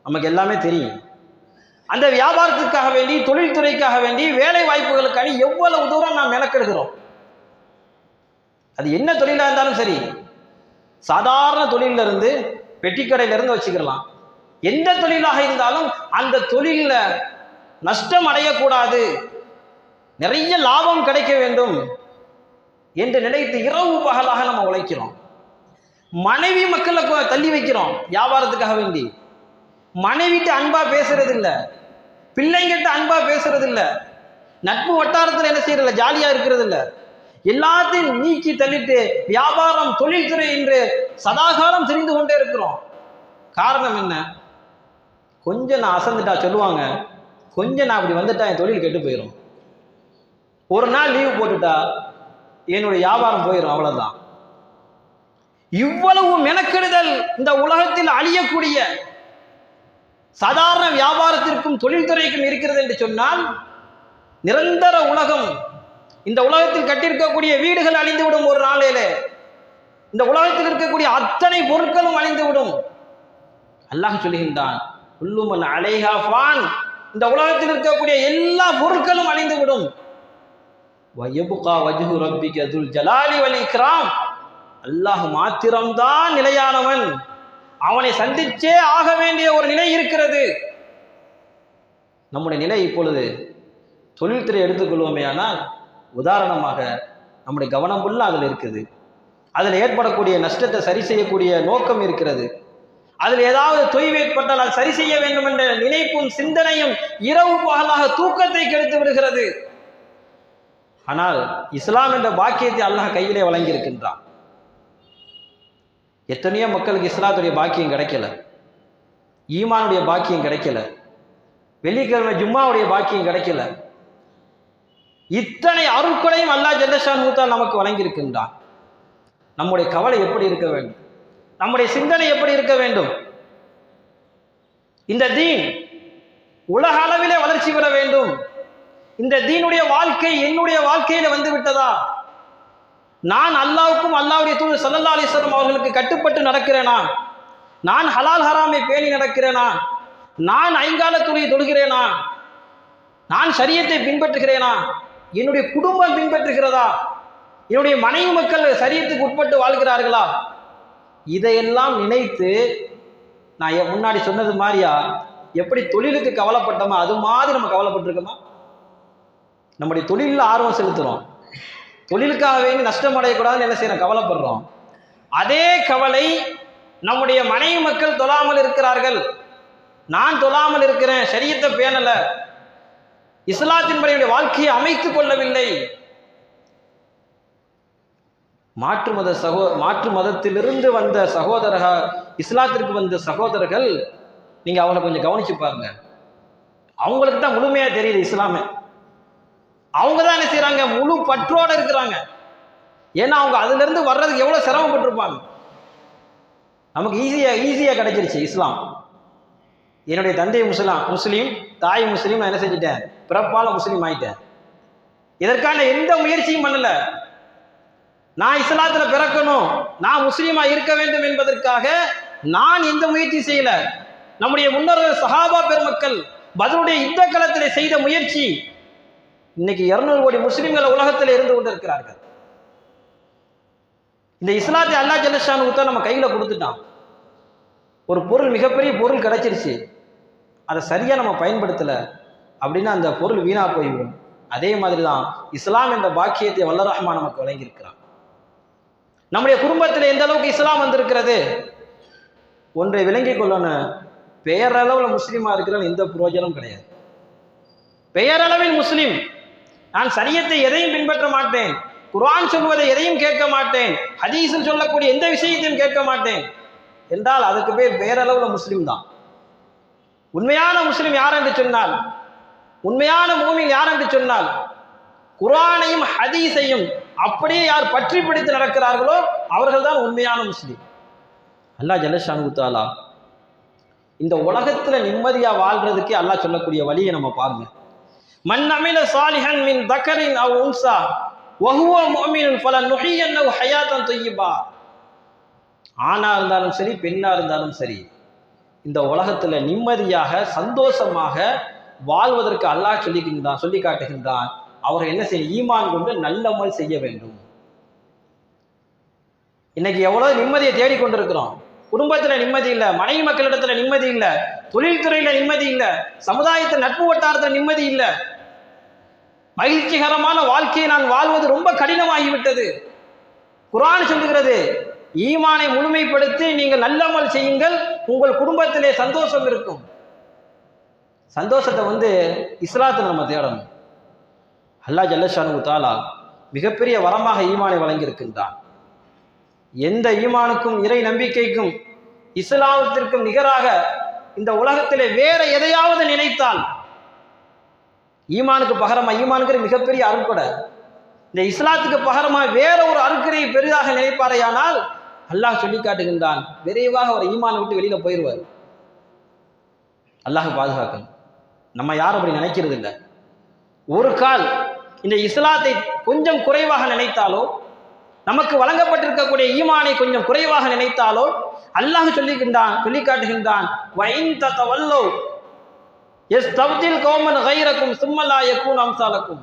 நமக்கு எல்லாமே தெரியும். அந்த வியாபாரத்துக்காக வேண்டி, தொழில்துறைக்காக வேண்டி, வேலை வாய்ப்புகளுக்காக எவ்வளவு தூரம் நாம் மெனக்கெடுக்கிறோம். அது என்ன தொழிலாக இருந்தாலும் சரி, சாதாரண தொழில இருந்து பெட்டிக்கடையில இருந்து வச்சுக்கலாம். எந்த தொழிலாக இருந்தாலும் அந்த தொழில நஷ்டம் அடையக்கூடாது, நிறைய லாபம் கிடைக்க வேண்டும் என்று நினைத்து இரவு பகலாக நம்ம உழைக்கிறோம். மனைவி மக்களை தள்ளி வைக்கிறோம் வியாபாரத்துக்காக வேண்டி. மனைவிட்டு அன்பா பேசுறது இல்லை, பிள்ளைங்கிட்ட அன்பா பேசுறது இல்லை, நட்பு வட்டாரத்தில் என்ன செய்யறதில்ல, ஜாலியா இருக்கிறது இல்லை. எல்லாத்தையும் நீக்கி தள்ளிட்டு வியாபாரம் தொழில்துறை என்று சதாகாலம் தெரிந்து கொண்டே இருக்கிறோம். காரணம் என்ன? கொஞ்சம் நான் அசந்துட்டா சொல்லுவாங்க, கொஞ்சம் நான் அப்படி வந்துட்டா என் தொழில் கெட்டு போயிடும். ஒரு நாள் லீவு போட்டுட்டா என்னுடைய வியாபாரம் போயிடும், அவ்வளவுதான். இவ்வளவு மெனக்கெடுதல் இந்த உலகத்தில் அழியக்கூடிய சாதாரண வியாபாரத்திற்கும் தொழில்துறைக்கும் இருக்கிறது என்று சொன்னால், நிரந்தர உலகம், இந்த உலகத்தில் கட்டியிருக்கக்கூடிய வீடுகள் அழிந்துவிடும் ஒரு நாளிலே. இந்த உலகத்தில் இருக்கக்கூடிய அத்தனை பொருட்களும் அழிந்துவிடும். அல்லாஹ் சொல்லுகின்றான், குல்லுமன் அலைஹா ஃபான், இந்த உலகத்தில் இருக்கக்கூடிய எல்லா பொருட்களும் அழிந்துவிடும். வயபுகா வஜ்ஹு ரப்பிக துல் ஜலாலி வல் இக்ராம், அல்லாஹ் மாத்திரம்தான் நிலையானவன், அவனை சந்திச்சே ஆக வேண்டிய ஒரு நிலை இருக்கிறது. நம்முடைய நிலை இப்பொழுது தொழில்துறை எடுத்துக்கொள்வோமே, ஆனால் உதாரணமாக நம்முடைய கவனம் ஃபுல்லாக அதில் இருக்குது. அதில் ஏற்படக்கூடிய நஷ்டத்தை சரி செய்யக்கூடிய நோக்கம் இருக்கிறது. அதில் ஏதாவது தொய்வு ஏற்பட்டால் அது சரி செய்ய வேண்டும் என்ற நினைப்பும் சிந்தனையும் இரவு பகலாக தூக்கத்தை கெடுத்து விடுகிறது. ஆனால் இஸ்லாம் என்ற பாக்கியத்தை அல்லாஹ் கையிலே வழங்கி இருக்கின்றான். எத்தனையோ மக்களுக்கு இஸ்லாத்துடைய பாக்கியம் கிடைக்கல, ஈமானுடைய பாக்கியம் கிடைக்கல, வெள்ளிக்கிழமை ஜும்மாவுடைய பாக்கியம் கிடைக்கல. இத்தனை அருட்கொடையும் அல்லாஹ் ஜல்லஷானஹு தஆலா நமக்கு வழங்கி இருக்கின்றான். நம்முடைய கவலை எப்படி இருக்க வேண்டும்? நம்முடைய சிந்தனை எப்படி இருக்க வேண்டும்? இந்த தீன் உலக அளவிலே வளர்ச்சி பெற வேண்டும். இந்த தீனுடைய வாழ்க்கை என்னுடைய வாழ்க்கையில வந்து விட்டதா? நான் அல்லாஹ்வுக்கும் அல்லாஹ்வுடைய தூதர் ஸல்லல்லாஹு அலைஹி வஸல்லம் அவர்களுக்கு கட்டுப்பட்டு நடக்கிறேனா? நான் ஹலால் ஹராமை பேணி நடக்கிறேனா? நான் ஐங்கால தொழுகை தொழுகிறேனா? நான் ஷரியத்தை பின்பற்றுகிறேனா? என்னுடைய குடும்பம் பின்பற்றுகிறதா? என்னுடைய மனைவி மக்கள் ஷரியத்துக்கு உட்பட்டு வாழ்கிறார்களா? இதையெல்லாம் நினைத்து நான் முன்னாடி சொன்னது மாதிரியா எப்படி தொழிலுக்கு கவலைப்பட்டோமோ அது மாதிரி நம்ம கவலைப்பட்டிருக்கோமா? நம்முடைய தொழிலில் ஆர்வம் செலுத்துறோம், தொழிலுக்காக வேண்டி நஷ்டம் அடையக்கூடாதுன்னு என்ன செய்யறோம்? கவலைப்படுறோம். அதே கவலை நம்முடைய மனைவி மக்கள் தொழாமல் இருக்கிறார்கள், நான் தொழாமல் இருக்கிறேன், ஷரியத்தை பேணல, இஸ்லாத்தின்படி வாழ்க்கையை அமைத்துக் கொள்ளவில்லை. மாற்று மதத்திலிருந்து வந்த சகோதரர்கள், இஸ்லாத்திற்கு வந்த சகோதரர்கள், நீங்க அவங்களை கொஞ்சம் கவனிச்சு பாருங்க. அவங்களுக்கு தான் முழுமையா தெரியுது இஸ்லாமே. அவங்க தான் என்ன செய்யறாங்க? முழு பற்றோட இருக்கிறாங்க. ஏன்னா அவங்க அதுல இருந்து வர்றதுக்கு எவ்வளவு சிரமப்பட்டிருப்பாங்க. நமக்கு ஈஸியா கிடைச்சிருச்சு இஸ்லாம். என்னுடைய தந்தை முஸ்லீம், தாய் முஸ்லீம், நான் என்ன செஞ்சுட்டேன்? பிறப்பால முஸ்லீம் ஆயிட்டேன். இதற்கான எந்த முயற்சியும் பண்ணல. நான் இஸ்லாத்துல பிறக்கணும், நான் முஸ்லீமா இருக்க வேண்டும் என்பதற்காக நான் எந்த முயற்சி செய்யல. நம்முடைய முன்னோர்கள் சஹாபா பெருமக்கள் பத்ருடைய யுத்த களத்திலே செய்த முயற்சி இன்னைக்கு 200 கோடி முஸ்லிம்கள் உலகத்தில் இருந்து கொண்டிருக்கிறார்கள். இந்த இஸ்லாத்தை அல்லாஹ் ஜல்லஷானஹு தஆலா நம்ம கையில கொடுத்துட்டான். ஒரு பொருள், மிகப்பெரிய பொருள் கிடைச்சிருச்சு, அதை சரியா நம்ம பயன்படுத்தல அப்படின்னா அந்த பொருள் வீணா போய்விடும். அதே மாதிரி தான் இஸ்லாம் என்ற பாக்கியத்தை வல்ல ரஹ்மான் நமக்கு வழங்கியிருக்கிறான். நம்முடைய குடும்பத்தில் எந்த அளவுக்கு இஸ்லாம் வந்திருக்கிறது? ஒன்றை விளங்கிக் கொள்ளணும், பெயரளவில் முஸ்லீமா இருக்கிற எந்த பிரயோஜனம் கிடையாது. பெயரளவில் முஸ்லீம், நான் ஷரியத்தை எதையும் பின்பற்ற மாட்டேன், குர்ஆன் சொல்வதை எதையும் கேட்க மாட்டேன், ஹதீஸில் சொல்லக்கூடிய எந்த விஷயத்தையும் கேட்க மாட்டேன் என்றால் அதுக்கு பேர் பெயரளவில் முஸ்லீம் தான். உண்மையான முஸ்லீம் யார் என்று சொன்னால், உண்மையான மூமின் யார் என்று சொன்னால், குர்ஆனையும் ஹதீஸையும் அப்படியே யார் பற்றி பிடித்து நடக்கிறார்களோ அவர்கள் தான் உண்மையான முஸ்லீம். அல்லாஹ் ஜல்லஷானஹு தஆலா இந்த உலகத்துல நிம்மதியா வாழ்றதுக்கு அல்லாஹ் சொல்லக்கூடிய வழியை நம்ம பாருங்க. மன் அமில சாலிஹன் மின் தக்கரின் அவ் உன்சா வஹுவ முஃமினுன் ஃபலனுஹியன்னஹு ஹயாத்தன் தய்யிபா. ஆணா இருந்தாலும் சரி, பெண்ணா இருந்தாலும் சரி, இந்த உலகத்துல நிம்மதியாக சந்தோஷமாக வாழ்வதற்கு அல்லாஹ் சொல்லி காட்டுகின்றான். அவர்கள் என்ன செய்ய? ஈமான் கொண்டு நல்லமல் செய்ய வேண்டும். இன்னைக்கு எவ்வளவு நிம்மதியை தேடிக்கொண்டிருக்கிறோம். குடும்பத்துல நிம்மதி இல்லை, மனைவி மக்களிடத்துல நிம்மதி இல்லை, தொழில்துறையில நிம்மதி இல்லை, சமுதாயத்தில் நட்பு வட்டாரத்தில் நிம்மதி இல்லை. மகிழ்ச்சிகரமான வாழ்க்கையை நான் வாழ்வது ரொம்ப கடினமாகிவிட்டது. குர்ஆன் சொல்லுகிறது, ஈமானை முழுமைப்படுத்தி நீங்கள் நல்லமல் செய்யுங்கள், உங்கள் குடும்பத்திலே சந்தோஷம் இருக்கும். சந்தோஷத்தை இஸ்லாத்தில் நம்ம தேடணும். அல்லாஹ் ஜல்லஷானஹு தஆலா மிகப்பெரிய வரமாக ஈமானை வழங்கியிருக்கின்றான். எந்த ஈமானுக்கும் இறை நம்பிக்கைக்கும் இஸ்லாமத்திற்கும் நிகராக இந்த உலகத்திலே வேற எதையாவது நினைத்தால், ஈமானுக்கு பகரமா, ஈமானுக்கு மிகப்பெரிய அருட்கொடை, இந்த இஸ்லாத்துக்கு பகரமா வேற ஒரு அருட்கொடையை பெரிதாக நினைப்பாரையானால் அல்லாஹ் சொல்லி காட்டுகின்றான், விரைவாக ஒரு ஈமானை விட்டு வெளியில போயிடுவார். அல்லாஹ் பாதுகாக்கணும். நம்ம யாரும் அப்படி நினைக்கிறது இல்லை. ஒரு கால் இந்த இஸ்லாத்தை கொஞ்சம் குறைவாக நினைத்தாலோ, நமக்கு வழங்கப்பட்டிருக்கக்கூடிய ஈமானை கொஞ்சம் குறைவாக நினைத்தாலோ அல்லாஹ் சொல்லி காட்டுகின்றான், வைன் ததவல்லோ யஸ்தப்தில் கௌமன் கைரக்கும் சும்ம லா யகூன் அம்சாலக்கும்.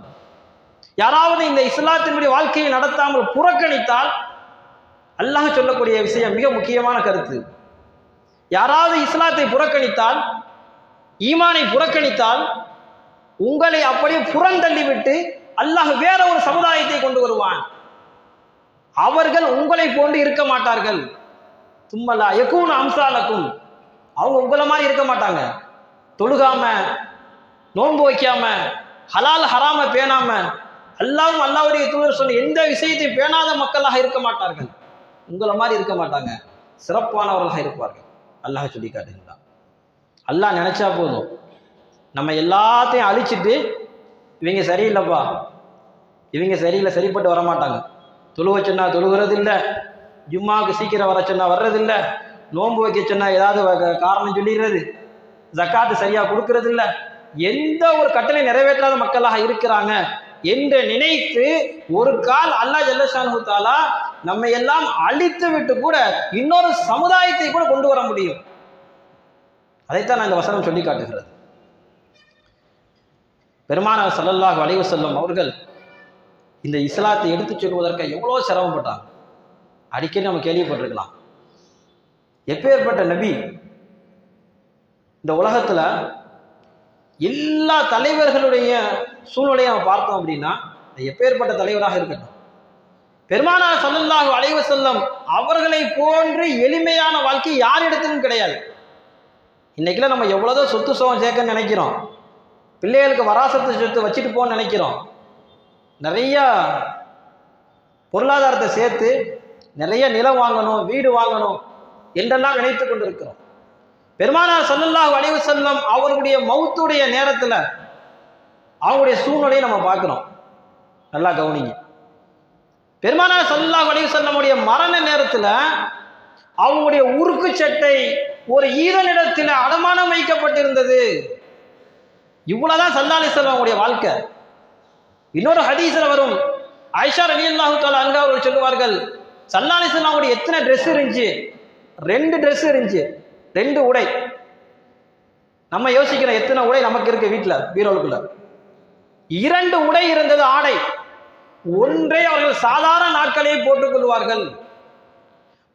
யாராவது இந்த இஸ்லாத்தினுடைய வாழ்க்கையை நடத்தாமல் புறக்கணித்தால், அல்லாஹ் சொல்லக்கூடிய விஷயம் மிக முக்கியமான கருத்து, யாராவது இஸ்லாத்தை புறக்கணித்தால், ஈமானை புறக்கணித்தால், உங்களை அப்படியே புறந்தள்ளிவிட்டு அல்லாஹ் வேற ஒரு சமுதாயத்தை கொண்டு வருவான். அவர்கள் உங்களை போன்று இருக்க மாட்டார்கள். தும்மலா யகூன அம்சாலக்கும், அவங்க உங்களை மாதிரி இருக்க மாட்டாங்க. தொழுகாம, நோன்பு வைக்காம, ஹலால் ஹராம பேணாம, அல்லாஹ்வும் அல்லாஹ்வுடைய தூதர் சொன்ன எந்த விஷயத்தை பேணாத மக்களாக இருக்க மாட்டார்கள். உங்களை மாதிரி இருக்க மாட்டாங்க, சிறப்பானவர்களாக இருப்பார்கள். அல்லாஹ் சொல்லி காட்டுகிறான். அல்லாஹ் நினைச்சா போதும், நம்ம எல்லாத்தையும் அழிச்சிட்டு இவங்க சரியில்லைப்பா, இவங்க சரியில்லை, சரிப்பட்டு வரமாட்டாங்க. தொழுவ சொன்னா தொழுகிறது இல்லை, ஜும்மாவுக்கு சீக்கிரம் வர சொன்னா வர்றதில்லை, நோன்பு வைக்க சொன்னா ஏதாவது காரணம் சொல்லிடுறது, ஜக்காத்து சரியா கொடுக்கறது இல்லை, எந்த ஒரு கட்டளை நிறைவேற்றாத மக்களாக இருக்கிறாங்க என்று நினைத்து ஒரு கால் அல்லாஹ் ஜல்லஷானஹு தஆலா நம்ம எல்லாம் அழித்து விட்டு கூட இன்னொரு சமுதாயத்தை கூட கொண்டு வர முடியும். அதைத்தான் நான் இந்த வசனம் சொல்லி காட்டுகிறது. பெருமானார் ஸல்லல்லாஹு அலைஹி வஸல்லம் அவர்கள் இந்த இஸ்லாத்தை எடுத்துச் சொல்வதற்கு எவ்வளோ சிரமப்பட்டாங்க. அடிக்கடி நம்ம கேள்விப்பட்டிருக்கலாம். எப்பேற்பட்ட நபி! இந்த உலகத்துல எல்லா தலைவர்களுடைய சூழ்நிலையை நம்ம பார்த்தோம் அப்படின்னா, எப்பேற்பட்ட தலைவராக இருக்கட்டும், பெருமானார் ஸல்லல்லாஹு அலைஹி வஸல்லம் அவர்களை போன்று எளிமையான வாழ்க்கை யாரிடத்திலும் கிடையாது. இன்னைக்குல நம்ம எவ்வளவுதான் சொத்து சோகம் சேர்க்க நினைக்கிறோம், பிள்ளைகளுக்கு வராசத்து சொத்து வச்சுட்டு போன்னு நினைக்கிறோம், நிறைய பொருளாதாரத்தை சேர்த்து நிறைய நிலம் வாங்கணும், வீடு வாங்கணும் என்றெல்லாம் நினைத்து கொண்டிருக்கிறோம். பெருமானார் ஸல்லல்லாஹு அலைஹி வஸல்லம் அவருடைய மௌத்துடைய நேரத்தில் அவங்களுடைய சூழ்நிலையை நம்ம பார்க்கிறோம். நல்லா கவனிங்க. பெருமானார் ஸல்லல்லாஹு அலைஹி வஸல்லமுடைய மரண நேரத்தில் அவங்களுடைய உருக்கு சட்டை ஒரு ஈரனிடத்தில் அடமானம் வைக்கப்பட்டிருந்தது. இவ்வளவுதான் ஸல்லல்லாஹு அலைஹி வஸல்லம் அவங்களுடைய வாழ்க்கை. இன்னொரு ஹதீஸ்ல வரும், ஆயிஷா ரலியல்லாஹு தஆலா அன்ஹா அவர்கள் சொல்லுவார்கள், ஸல்லல்லாஹு அலைஹி வஸல்லம் அவங்களுடைய எத்தனை ட்ரெஸ் இருந்துச்சு? 2 ட்ரெஸ் இருந்துச்சு, 2 உடை. நம்ம யோசிக்கிறோம் எத்தனை உடை நமக்கு இருக்கு வீட்டில் பீரோலுக்குள்ள. 2 உடை இருந்தது, ஆடை. ஒன்றை அவர்கள் சாதாரண நாட்களில் போட்டுக் கொள்வார்கள்,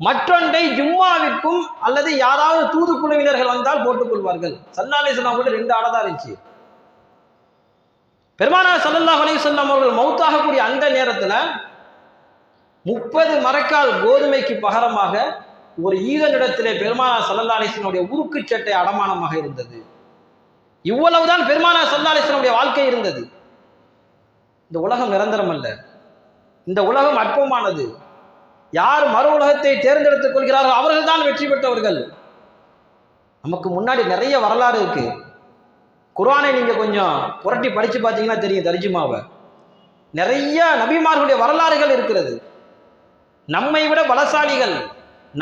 மற்றொன்றை ஜும்மாவிற்கும் அல்லது யாராவது தூதுக்குழுவினர்கள் வந்தால் போட்டுக் கொள்வார்கள். ஸல்லல்லாஹு அலைஹி வஸல்லம் கூட 2 ஆடை தான் இருந்துச்சு. பெருமானார் ஸல்லல்லாஹு அலைஹி வஸல்லம் அவர்கள் மௌத்தாகக்கூடிய அந்த நேரத்தில் 30 மரக்கால் கோதுமைக்கு பகரமாக ஒரு ஈரனிடத்திலே பெருமானார் ஸல்லல்லாஹு அலைஹி வஸல்லம் உருக்கு சட்டை அடமானமாக இருந்தது. இவ்வளவுதான் பெருமானார் ஸல்லல்லாஹு அலைஹி வஸல்லம் வாழ்க்கை இருந்தது. இந்த உலகம் நிரந்தரம் அல்ல, இந்த உலகம் அற்பமானது. யார் மறு உலகத்தை தேர்ந்தெடுத்துக் கொள்கிறார்கள் அவர்கள் தான் வெற்றி பெற்றவர்கள். நமக்கு முன்னாடி நிறைய வரலாறு இருக்கு. குர்ஆனை நீங்க கொஞ்சம் புரட்டி படிச்சு பார்த்தீங்கன்னா தெரியும், தர்ஜுமாவை. நிறைய நபிமார்களுடைய வரலாறுகள் இருக்கிறது. நம்மை விட பலசாலிகள்,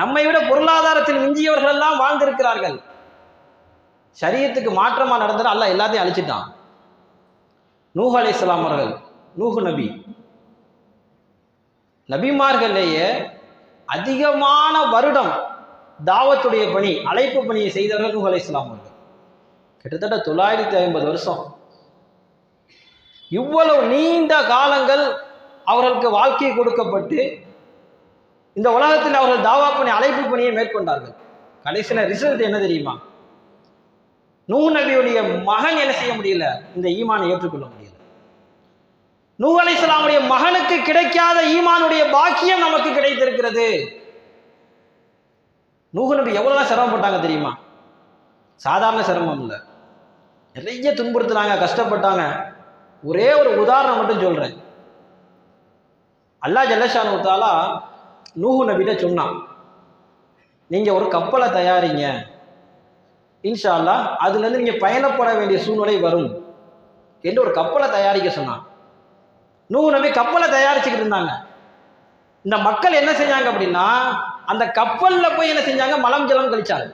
நம்மை விட பொருளாதாரத்தில் மிஞ்சியவர்கள் எல்லாம் வாழ்ந்திருக்கிறார்கள். ஷரியத்துக்கு மாற்றமா நடந்தது, அல்லாஹ் எல்லாத்தையும் அழிச்சிட்டான். நூஹ் அலைஹிஸ்ஸலாம் அவர்கள், நூஹ் நபி, நபிமார்களேயே அதிகமான வருடம் தாவத்துடைய பணி, அழைப்பு பணியை செய்தவர்கள் நூஹ் அலைஹிஸ்ஸலாம் அவர்கள். கிட்டத்தட்ட 950 வருஷம். இவ்வளவு நீண்ட காலங்கள் அவர்களுக்கு வாழ்க்கை கொடுக்கப்பட்டு இந்த உலகத்தில் அவர்கள் தாவா பணி, அழைப்பு பணியை மேற்கொண்டார்கள். கடைசியில் ரிசல்ட் என்ன தெரியுமா? நூஹ் நபியுடைய மகன் என்ன செய்ய முடியல, இந்த ஈமானை ஏற்றுக்கொள்ள முடியல. நூஹ் அலைஹிஸ்ஸலாமுடைய மகனுக்கு கிடைக்காத ஈமானுடைய பாக்கியம் நமக்கு கிடைத்திருக்கிறது. நூஹ் நபி எவ்வளவு சிரமப்பட்டாங்க தெரியுமா? சாதாரண சிரமம் இல்லை, நிறைய துன்புறுத்தினாங்க, கஷ்டப்பட்டாங்க. ஒரே ஒரு உதாரணம் மட்டும் சொல்றேன். அல்லாஹ் ஜல்லஷானஹு தஆலா நூஹ் நபிட்ட சொன்னான், நீங்க ஒரு கப்பலை தயாரிங்க, இன்ஷா அல்லாஹ் அதுல இருந்து நீங்க பயணப்பட வேண்டிய சூழ்நிலை வரும் என்று ஒரு கப்பலை தயாரிக்க சொன்னான். நூஹ் நபி கப்பலை தயாரிச்சுக்கிட்டு இருந்தாங்க. இந்த மக்கள் என்ன செஞ்சாங்க அப்படின்னா, அந்த கப்பல்ல போய் என்ன செஞ்சாங்க, மலம் ஜலம் கழிச்சாங்க.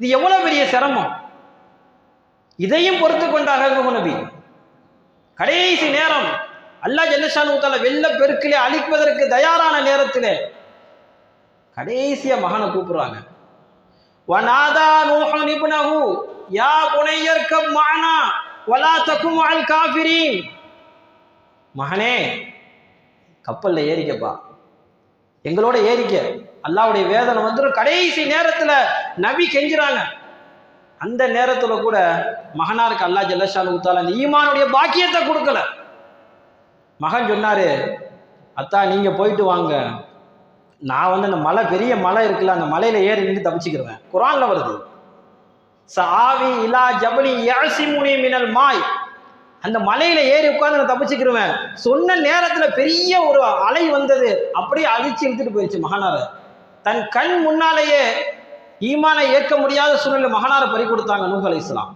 இது எவ்வளவு பெரிய சிரமம்! இதையும் பொறுத்து கொண்டார்கள் நூஹ் நபி. கடைசி நேரம் அல்லாஹ் ஜல்லஷானஹு தஆலா வெள்ள பெருக்கிலே அழிப்பதற்கு தயாரான நேரத்திலே கடைசியா மகனை கூப்பிடுறாங்க. வநாதா நூஹ் இப்னஹு யா புனையர்கப் மஅனா வலா தகும் அல் காஃபிரீன். மகனே, கப்பல்ல ஏறிக்கப்பா, எங்களோட ஏறிக்க. அல்லாஹ்வுடைய வேதனை வந்துடும். கடைசி நேரத்துல நபி கெஞ்சுறாங்க. அந்த நேரத்துல கூட மகனாருக்கு அல்லாஹ் ஜல்லஷானு தஆலா அந்த ஈமானுடைய பாக்கியத்தை கொடுக்கல. மகன் சொன்னாரு, அத்தா நீங்க போயிட்டு வாங்க, நான் அந்த மலை, பெரிய மலை இருக்குல்ல, அந்த மலையில ஏறி நின்று தப்பிச்சுக்கிறேன். குர்ஆன்ல வருது, சாவி இலா ஜபலி யாசிமுனி மினல் மாய், அந்த மலையில ஏறி உட்கார்ந்து நான் தப்பிச்சுக்கிறேன். சொன்ன நேரத்துல பெரிய ஒரு அலை வந்தது, அப்படியே அழிச்சு இழுத்துட்டு போயிடுச்சு மகனார. தன் கண் முன்னாலேயே ஈமானை ஏற்க முடியாத சூழ்நிலை மகனார பறி கொடுத்தாங்க நூஹ் அலைஹிஸ்ஸலாம்.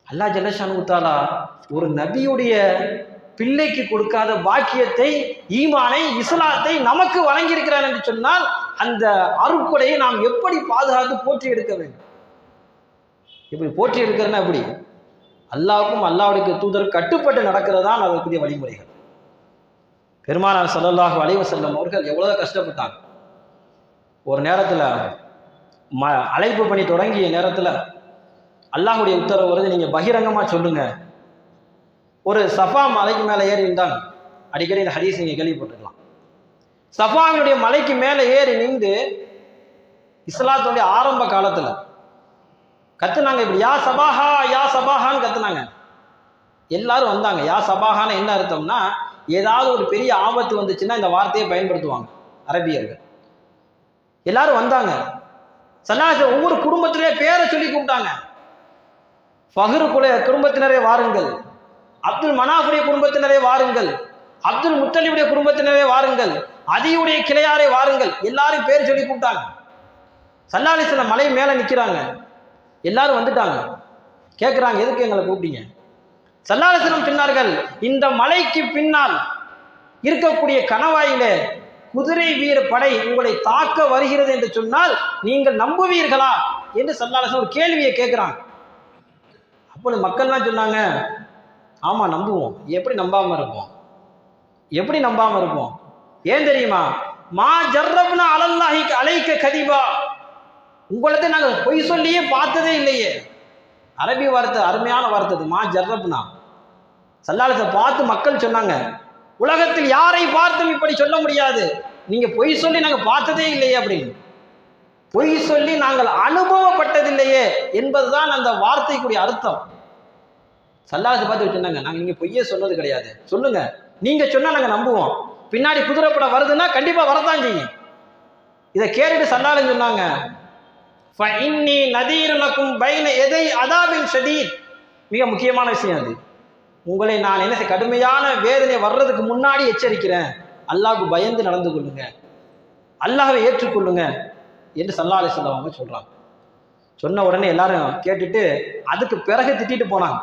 அல்லாஹ் ஜல்லஷானு தஆலா ஒரு நபியுடைய பிள்ளைக்கு கொடுக்காத பாக்கியத்தை, ஈமானை, இஸ்லாத்தை நமக்கு வழங்கி இருக்கிறார் என்று சொன்னால் அந்த அருட்கொடையை நாம் எப்படி பாதுகாத்து போற்றி எடுக்க வேண்டும்? இப்படி போற்றி எடுக்கிறதுனா எப்படி? அல்லாஹ்வுக்கும் அல்லாஹ்வுடைய தூதர் கட்டுப்பட்டு நடக்கிறதான் அதற்குரிய வழிமுறைகள். பெருமானார் ஸல்லல்லாஹு அலைஹி வஸல்லம் அவர்கள் எவ்வளவு கஷ்டப்பட்டாங்க. ஒரு நேரத்துல அழைப்பு பணி தொடங்கிய நேரத்துல அல்லாஹ்வுடைய உத்தரவு வருது, நீங்க பகிரங்கமா சொல்லுங்க. ஒரு சஃபா மலைக்கு மேலே ஏறி இருந்தாங்க. அடிக்கடி இந்த ஹதீஸ் நீங்க கேள்விப்பட்டிருக்கலாம். சஃபாவினுடைய மலைக்கு மேலே ஏறி நின்று இஸ்லாத்துடைய ஆரம்ப காலத்துல கத்துனாங்க. இப்படி யா சபாஹா யா சபாஹான்னு கத்துனாங்க. எல்லாரும் வந்தாங்க. யா சபாஹான்னு என்ன அர்த்தம்னா, ஏதாவது ஒரு பெரிய ஆபத்து வந்துச்சுன்னா இந்த வார்த்தையை பயன்படுத்துவாங்க அரபியர்கள். எல்லாரும் வந்தாங்க. ஸல்லல்லாஹு ஒவ்வொரு குடும்பத்திலே பேரை சொல்லி கூப்பிட்டாங்க. ஃபஹ்ரு குடும்பத்தினரே வாருங்கள், அப்துல் மனாஃபுடைய குடும்பத்தினரே வாருங்கள், அப்துல் முத்தலிபுடைய குடும்பத்தினரே வாருங்கள், அதியுடைய கிளையாரே வாருங்கள். எல்லாரும் பேர் சொல்லி கூப்பிட்டாங்க. ஸல்லல்லாஹு அலைஹி வஸல்லம் மலை மேல நிக்கிறாங்க. எல்லாரும் வந்துட்டாங்க. கேட்குறாங்க, எதுக்கு எங்களை கூப்பிட்டீங்க? ஸல்லல்லாஹு அலைஹி வஸல்லம் சொன்னார்கள், இந்த மலைக்கு பின்னால் இருக்கக்கூடிய கணவாயிலே குதிரை வீர படை உங்களை தாக்க வருகிறது என்று சொன்னால் நீங்கள் நம்புவீர்களா என்று ஸல்லல்லாஹு அலைஹி வஸல்லம் ஒரு கேள்வியை கேட்குறாங்க. அப்போ மக்கள்லாம் சொன்னாங்க, ஆமா நம்புவோம். எப்படி நம்பாம இருப்போம்? எப்படி நம்பாம இருப்போம்? ஏன் தெரியுமா? மா ஜர்ரப்னா அலல்லாஹி அலைக்க கதிபா, உங்களத்தை நாங்கள் பொய் சொல்லியே பார்த்ததே இல்லையே. அரபி வார்த்தை, அருமையான வார்த்தை. மா ஜர்ரப்னா ஸல்லல்லாஹு அலைஹி வஸல்லம் பார்த்து மக்கள் சொன்னாங்க, உலகத்தில் யாரை பார்த்தும் இப்படி சொல்ல முடியாது, நீங்க பொய் சொல்லி நாங்கள் பார்த்ததே இல்லையே அப்படின்னு. பொய் சொல்லி நாங்கள் அனுபவப்பட்டதில்லையே என்பதுதான் அந்த வார்த்தைக்குரிய அர்த்தம். ஸல்லல்லாஹு பார்த்து சொன்னாங்க, நாங்கள் நீங்க பொய்யே சொன்னது கிடையாது, சொல்லுங்க, நீங்க சொன்னா நாங்கள் நம்புவோம். பின்னாடி குதிரைப்படம் வருதுன்னா கண்டிப்பா வரத்தான் செய்யும். இதை கேட்டுட்டு ஸல்லல்லாஹு சொன்னாங்க, ஃபஇன்னி நதீரு லக்கும் பைன எதை அதாபின் ஷதீத். மிக முக்கியமான விஷயம் அது. உங்களை நான் என்ன கடுமையான வேதனை வர்றதுக்கு முன்னாடி எச்சரிக்கிறேன். அல்லாஹ்வுக்கு பயந்து நடந்து கொள்ளுங்க, அல்லாஹ்வை ஏற்றுக்கொள்ளுங்க என்று ஸல்லல்லாஹு அலைஹி வஸல்லம் அவங்க சொல்றாங்க. சொன்ன உடனே எல்லாரும் கேட்டுட்டு அதுக்கு பிறகு திட்டிட்டு போனாங்க.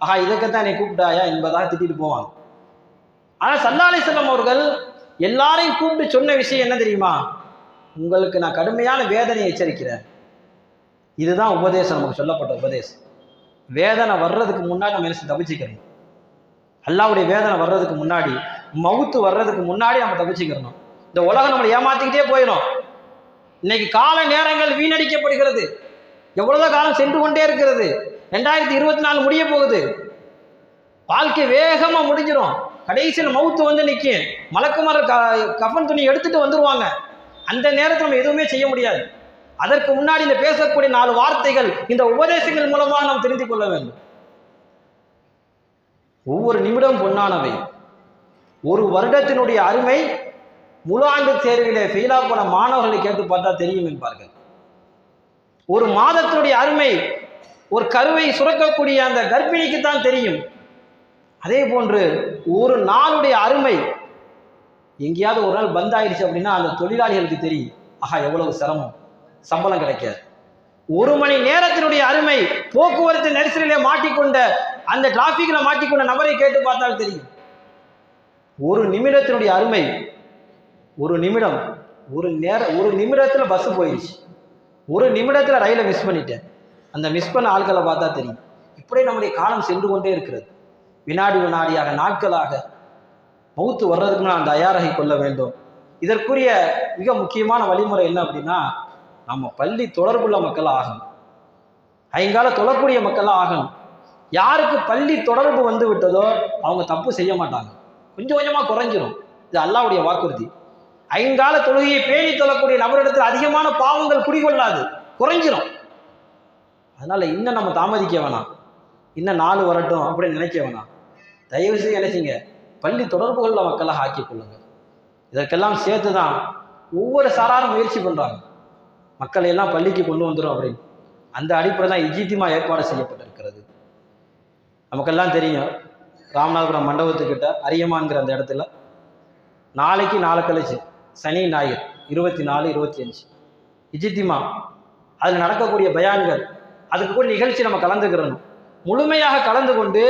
ஆஹா, இதற்கத்தான் என்னை கூப்பிட்டாயா என்பதாக திட்டிட்டு போவாங்க. ஆனால் ஸல்லல்லாஹு அலைஹி வஸல்லம் அவர்கள் எல்லாரையும் கூப்பிட்டு சொன்ன விஷயம் என்ன தெரியுமா? உங்களுக்கு நான் கடுமையான வேதனையை எச்சரிக்கிறேன். இதுதான் உபதேசம், நமக்கு சொல்லப்பட்ட உபதேசம். வேதனை வர்றதுக்கு முன்னாடி நம்ம என்ன தப்பிச்சுக்கிறோம். அல்லாஹ்வுடைய வேதனை வர்றதுக்கு முன்னாடி, மவுத்து வர்றதுக்கு முன்னாடி நம்ம தப்பிச்சுக்கிறோம். இந்த உலகம் நம்மளை ஏமாத்திக்கிட்டே போயிடும். இன்னைக்கு கால நேரங்கள் வீணடிக்கப்படுகிறது. எவ்வளவுதான் காலம் சென்று கொண்டே இருக்கிறது. 2024 முடிய போகுது. வாழ்க்கை வேகமா முடிஞ்சிடும். கடைசியில் மவுத்து வந்து நிற்கும். மலக்குமார் கஃன் துணி எடுத்துட்டு வந்துருவாங்க. அந்த நேரத்தில் நம்ம எதுவுமே செய்ய முடியாது. அதற்கு முன்னாடி இந்த பேசக்கூடிய 4 வார்த்தைகள், இந்த உபதேசங்கள் மூலமாக நாம் தெரிந்து கொள்ள வேண்டும். ஒவ்வொரு நிமிடம் பொன்னானவை. ஒரு வருடத்தினுடைய அருமை முழு ஆண்டு தேர்விலே ஃபெயிலா போன மாணவர்களை கேட்டு பார்த்தா தெரியும் என்பார்கள். ஒரு மாதத்தினுடைய அருமை ஒரு கருவை சுரக்கக்கூடிய அந்த கர்ப்பிணிக்கு தான் தெரியும். அதே போன்று ஒரு நாளுடைய அருமை எங்கேயாவது ஒரு நாள் பந்த் ஆயிடுச்சு அப்படின்னா அந்த தொழிலாளிகளுக்கு தெரியும். ஆஹா, எவ்வளவு சிரமம், சம்பளம் கிடைக்காது. 1 மணி நேரத்தினுடைய அருமை போக்குவரத்து நெரிசலிலே மாட்டிக்கொண்ட அந்த டிராபிக்ல மாட்டிக்கொண்ட நபரை கேட்டு பார்த்தால் தெரியும். ஒரு நிமிடத்தினுடைய அருமை, ஒரு நிமிடம், ஒரு நிமிடத்துல பஸ் போயிடுச்சு, ஒரு நிமிடத்துல ரயிலை மிஸ் பண்ணிட்டேன். அந்த மிஸ் பண்ண ஆட்களை பார்த்தா தெரியும். இப்படியே நம்முடைய காலம் சென்று கொண்டே இருக்கிறது. வினாடி வினாடியாக, நாட்களாக. மவுத்து வர்றதுக்கு நான் தயாராகி கொள்ள வேண்டும். இதற்குரிய மிக முக்கியமான வழிமுறை என்ன அப்படின்னா, நம்ம பள்ளி தொடர்புள்ள மக்கள் ஆகணும். ஐங்கால தொழக்கூடிய மக்கள்லாம் ஆகணும். யாருக்கு பள்ளி தொடர்பு வந்து விட்டதோ அவங்க தப்பு செய்ய மாட்டாங்க. கொஞ்சம் கொஞ்சமா குறைஞ்சிரும். இது அல்லாஹ்வுடைய வாக்குறுதி. ஐங்கால தொழுகையை பேணி தொழக்கூடிய நபரிடத்தில் அதிகமான பாவங்கள் குடிகொள்ளாது, குறைஞ்சிரும். அதனால இன்னும் நம்ம தாமதிக்க வேணாம், இன்னும் 4 வரட்டும் அப்படின்னு நினைக்க வேணாம். தயவு செய்து நினைச்சிங்க, பள்ளி தொடர்புகளில் மக்களாக ஆக்கிக் கொள்ளுங்க. இதற்கெல்லாம் சேர்த்து தான் ஒவ்வொரு சாராரும் முயற்சி பண்றாங்க, மக்களை எல்லாம் பள்ளிக்கு கொண்டு வந்துடும் அப்படின்னு. அந்த அடிப்படை தான் இஜ்திமா ஏற்பாடு செய்யப்பட்டிருக்கிறது. நமக்கெல்லாம் தெரியும், ராமநாதபுரம் மண்டபத்துக்கிட்ட அரியமான்கிற அந்த இடத்துல நாளைக்கு நாளை கழிச்சு சனி ஞாயிறு 24, 25 இஜ்திமா, அதில் நடக்கக்கூடிய பயான்கள், அதுக்கு கூட நிகழ்ச்சி நம்ம கலந்துக்கிறணும். முழுமையாக கலந்து கொண்டு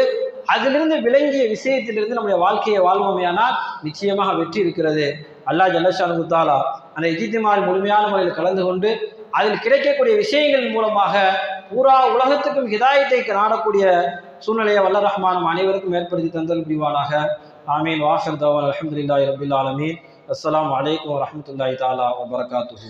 அதிலிருந்து விளங்கிய விஷயத்திலிருந்து நம்முடைய வாழ்க்கையை வாழ்வோமையானால் நிச்சயமாக வெற்றி இருக்கிறது. அல்லாஹ் ஜல்லஷானு தஆலா அந்த இஜ்திமாவில் முழுமையான முறையில் கலந்து கொண்டு அதில் கிடைக்கக்கூடிய விஷயங்கள் மூலமாக பூரா உலகத்துக்கும் ஹிதாயத்தை நாடக்கூடிய சூழ்நிலையை வல்ல ரஹ்மான் அனைவருக்கும் ஏற்படுத்தி தந்தல் புரிவானாக. ஆமீன். வாஹிர் தஅவானா அல்ஹம்துலில்லாஹி ரப்பில் ஆலமீன். அஸ்ஸலாமு அலைக்கும் வரஹ்மத்துல்லாஹி தஆலா வபரகாத்துஹு.